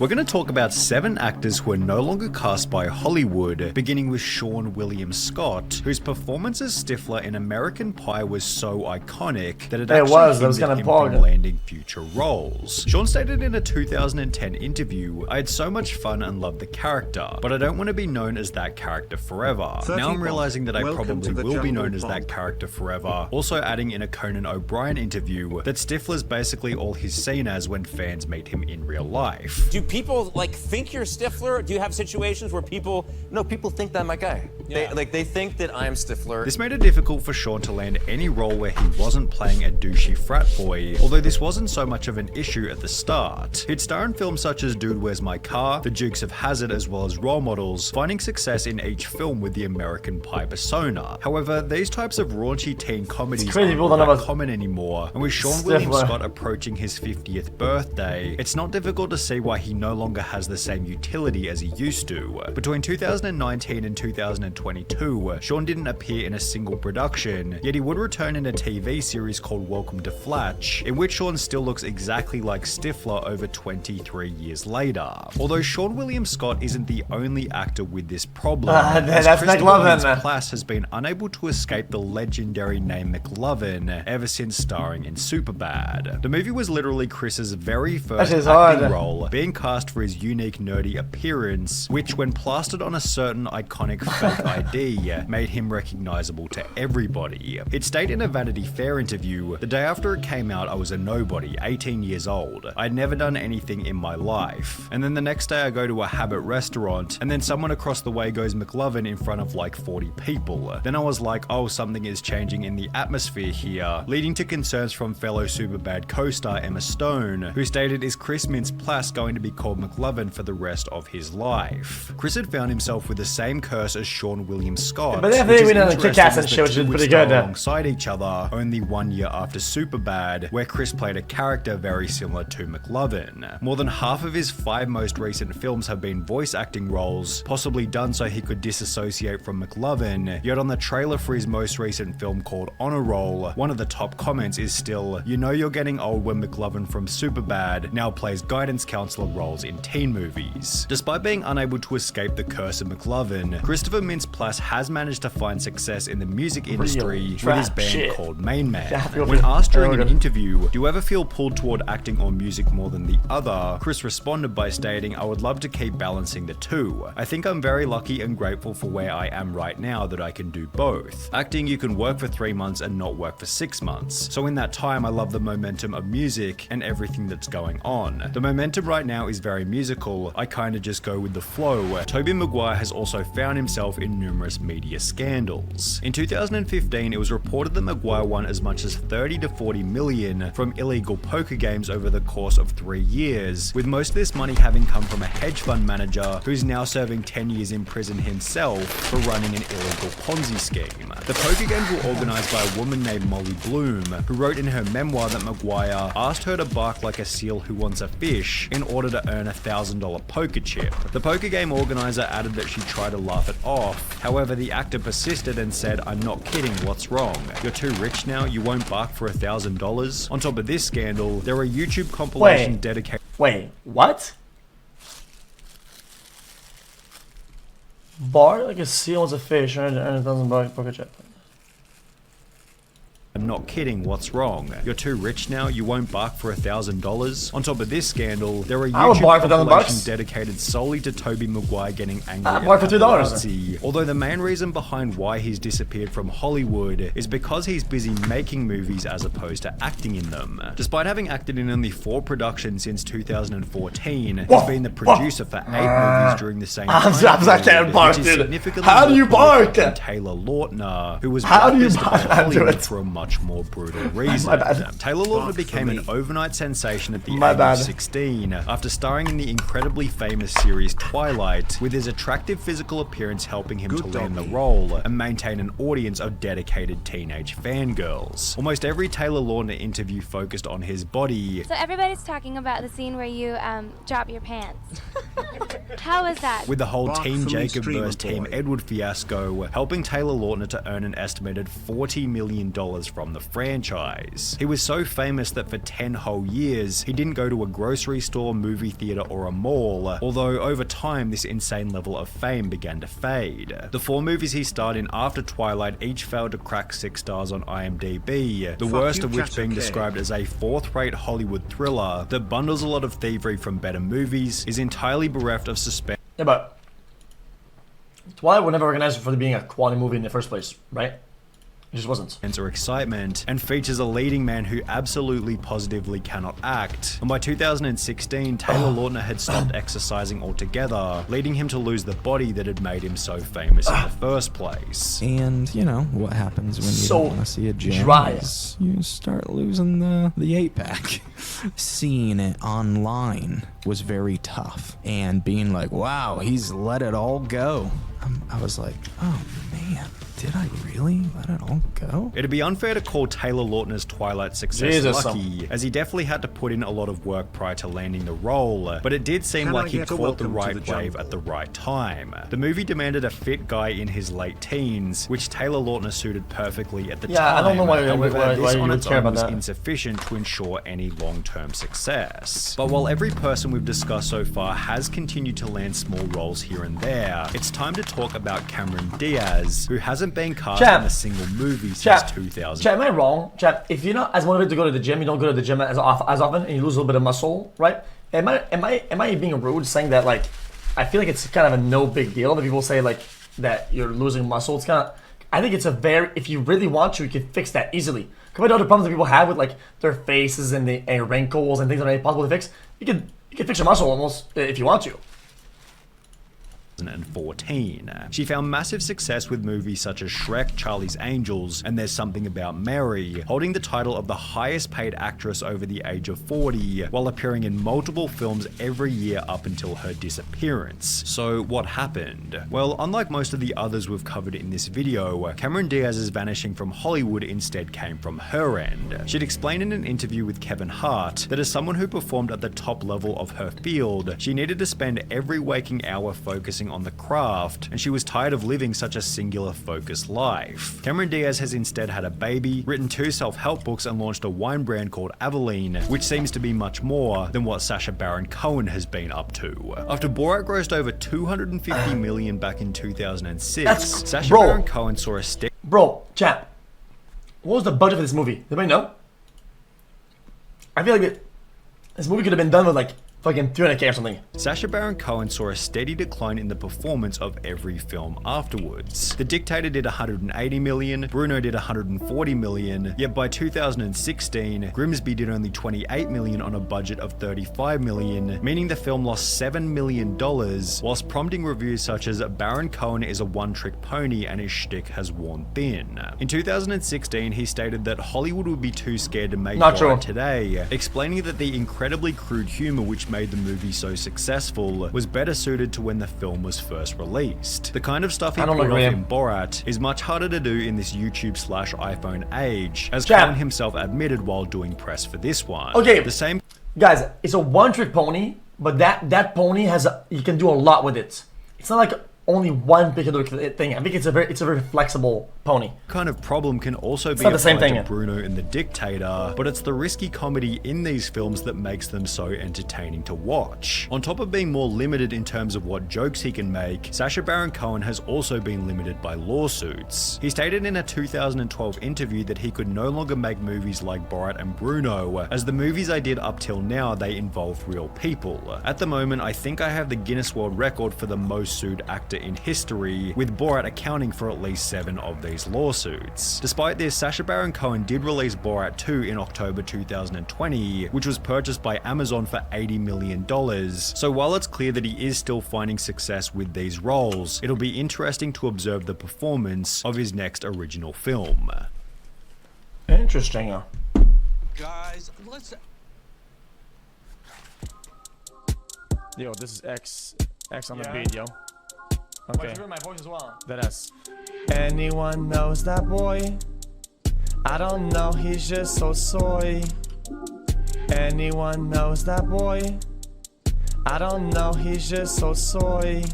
We're going to talk about 7 actors who are no longer cast by Hollywood, beginning with Sean William Scott, whose performance as Stifler in American Pie was so iconic that it actually hindered him from landing future roles. Sean stated in a 2010 interview, "I had so much fun and loved the character, but I don't want to be known as that character forever. Now I'm realizing that I probably will be known as that character forever," also adding in a Conan O'Brien interview that Stifler's basically all he's seen as when fans meet him in real life. Do people like think you're Stifler? Do you have situations where people... No, people think that I'm my guy. Yeah. They think that I'm Stifler. This made it difficult for Sean to land any role where he wasn't playing a douchey frat boy, although this wasn't so much of an issue at the start. He'd star in films such as Dude, Where's My Car, The Dukes of Hazzard, as well as Role Models, finding success in each film with the American Pie persona. However, these types of raunchy teen comedies aren't that common anymore, and with Sean William Scott approaching his 50th birthday, it's not difficult to see why he no longer has the same utility as he used to. Between 2019 and 2022, Sean didn't appear in a single production, yet he would return in a TV series called Welcome to Flatch, in which Sean still looks exactly like Stifler over 23 years later. Although Sean William Scott isn't the only actor with this problem, as mintz-plasse has been unable to escape the legendary name McLovin ever since starring in Superbad. The movie was literally Chris's very first acting role, being cast for his unique nerdy appearance, which when plastered on a certain iconic fake ID, made him recognizable to everybody. It stated in a Vanity Fair interview, "The day after it came out, I was a nobody, 18 years old. I'd never done anything in my life. And then the next day I go to a Habit restaurant, and then someone across the way goes McLovin in front of like 40 people. Then I was like, oh, something is changing in the atmosphere here," leading to concerns from fellow Superbad co-star Emma Stone, who stated, "Is Chris Mintz-Plasse going to be called McLovin for the rest of his life?" Chris had found himself with the same curse as Sean William Scott, but they went on Kick-Ass and shit, which is pretty good. Alongside each other, only 1 year after Superbad, where Chris played a character very similar to McLovin. More than half of his 5 most recent films have been voice acting roles, possibly done so he could disassociate from McLovin, yet on the trailer for his most recent film called Honor Roll, one of the top comments is still, "You know you're getting old when McLovin from Superbad now plays guidance counselor roles in teen movies." Despite being unable to escape the curse of McLovin, Christopher Mintz-Plasse has managed to find success in the music industry with his band called Main Man. When asked during an interview, "Do you ever feel pulled toward acting or music more than the other?" Chris responded by stating, "I would love to keep balancing the two. I think I'm very lucky and grateful for where I am right now that I can do both. Acting, you can work for 3 months and not work for 6 months. So in that time, I love the momentum of music and everything that's going on. The momentum right now is very musical. I kind of just go with the flow." Toby Maguire has also found himself in numerous media scandals. In 2015, it was reported that Maguire won as much as 30 to 40 million from illegal poker games over the course of 3 years, with most of this money having come from a hedge fund manager who's now serving 10 years in prison himself for running an illegal Ponzi scheme. The poker games were organized by a woman named Molly Bloom, who wrote in her memoir that Maguire asked her to bark like a seal who wants a fish in order to earn a $1,000 poker chip. The poker game organizer added that she tried to laugh it off. However, the actor persisted and said, "I'm not kidding, what's wrong? You're too rich now, you won't bark for $1,000? On top of this scandal, there are YouTube compilations dedicated... Wait, what? Bark like a seal wants a fish and it doesn't bark poker chip. I'm not kidding, what's wrong? You're too rich now, you won't bark for $1,000? On top of this scandal, there are YouTube compilations dedicated solely to Toby Maguire getting angry at paparazzi. Although the main reason behind why he's disappeared from Hollywood is because he's busy making movies as opposed to acting in them. Despite having acted in only 4 productions since 2014, he's been the producer for 8 movies during the same time period, which is significantly more than Taylor Lautner, who was blacklisted by Hollywood for a much more brutal reason. Taylor Lautner became an overnight sensation at the age of 16 after starring in the incredibly famous series Twilight, with his attractive physical appearance helping him to land the role and maintain an audience of dedicated teenage fangirls. Almost every Taylor Lautner interview focused on his body. So everybody's talking about the scene where you drop your pants. How is that? with the whole Bark Team from Jacob Streamer vs. Team Boy. Edward fiasco helping Taylor Lautner to earn an estimated $40 million from the franchise. He was so famous that for 10 whole years, he didn't go to a grocery store, movie theater, or a mall, although over time this insane level of fame began to fade. The 4 movies he starred in after Twilight each failed to crack 6 stars on IMDb, the worst of which being described as a fourth-rate Hollywood thriller that bundles a lot of thievery from better movies, is entirely bereft of suspense. Yeah, but Twilight were never organized for being a quality movie in the first place, right? It just wasn't. Or excitement, and features a leading man who absolutely positively cannot act. And by 2016, Taylor Lautner had stopped exercising altogether, leading him to lose the body that had made him so famous in the first place. And you know what happens when you So don't want to see a gym dry. is you start losing the 8-pack. Seeing it online was very tough, and being like, wow, he's let it all go. I was like, oh man, did I really let it all go? It'd be unfair to call Taylor Lautner's Twilight success Jesus, lucky, as he definitely had to put in a lot of work prior to landing the role, but it did seem Can like I he get a caught the welcome to right the wave jungle? at the right time. The movie demanded a fit guy in his late teens, which Taylor Lautner suited perfectly at the time. Yeah, I don't know why However, this you on would its care own about was that. insufficient to ensure any long-term success. But while every person we've discussed so far has continued to land small roles here and there, it's time to talk about Cameron Diaz, who hasn't been cast in a single movie since 2000. Chat, am I wrong? Chat, if you're not as motivated to go to the gym, you don't go to the gym as often, and you lose a little bit of muscle, right? Am I being rude saying that, like, I feel like it's kind of a no big deal that people say, like, that you're losing muscle? It's kind of, I think it's a very, if you really want to, you can fix that easily. Compared to other problems that people have with, like, their faces and the wrinkles and things that are impossible to fix, you can fix your muscle almost if you want to. 2014. She found massive success with movies such as Shrek, Charlie's Angels, and There's Something About Mary, holding the title of the highest paid actress over the age of 40, while appearing in multiple films every year up until her disappearance. So what happened? Well, unlike most of the others we've covered in this video, Cameron Diaz's vanishing from Hollywood instead came from her end. She'd explained in an interview with Kevin Hart that as someone who performed at the top level of her field, she needed to spend every waking hour focusing on the craft, and she was tired of living such a singular focused life. Cameron Diaz has instead had a baby, written 2 self-help books, and launched a wine brand called Aveline, which seems to be much more than what Sasha Baron Cohen has been up to. After Borat grossed over $250 million back in 2006, Sasha Baron Cohen saw a steady... Bro, chat, what was the budget for this movie? Anybody know? I feel like this movie could have been done with, like, fucking 300K or something. Sasha Baron Cohen saw a steady decline in the performance of every film afterwards. The Dictator did $180 million, Bruno did $140 million, yet by 2016, Grimsby did only $28 million on a budget of $35 million, meaning the film lost $7 million, whilst prompting reviews such as Baron Cohen is a one-trick pony and his shtick has worn thin. In 2016, he stated that Hollywood would be too scared to make Borat today, explaining that the incredibly crude humor which made the movie so successful was better suited to when the film was first released. The kind of stuff he pulled off in Borat is much harder to do in this YouTube/iPhone age, as Cohen himself admitted while doing press for this one. Okay, the same guys, it's a one-trick pony, but that pony has you can do a lot with it. It's not like only one particular thing. I think it's a very flexible pony. Kind of problem can also be not the same thing to Bruno and the Dictator, but it's the risky comedy in these films that makes them so entertaining to watch. On top of being more limited in terms of what jokes he can make, Sasha Baron Cohen has also been limited by lawsuits. He stated in a 2012 interview that he could no longer make movies like Borat and Bruno, as the movies I did up till now, they involved real people. At the moment, I think I have the Guinness World Record for the most sued actor in history, with Borat accounting for at least 7 of these lawsuits. Despite this, Sasha Baron Cohen did release Borat 2 in October 2020, which was purchased by Amazon for $80 million. So while it's clear that he is still finding success with these roles, it'll be interesting to observe the performance of his next original film. Interesting. Guys, let's... Yo, this is X on the beat, yo. Okay. My voice as well. That is. Anyone knows that boy? I don't know, he's just so soy. Anyone knows that boy? I don't know, he's just so soy.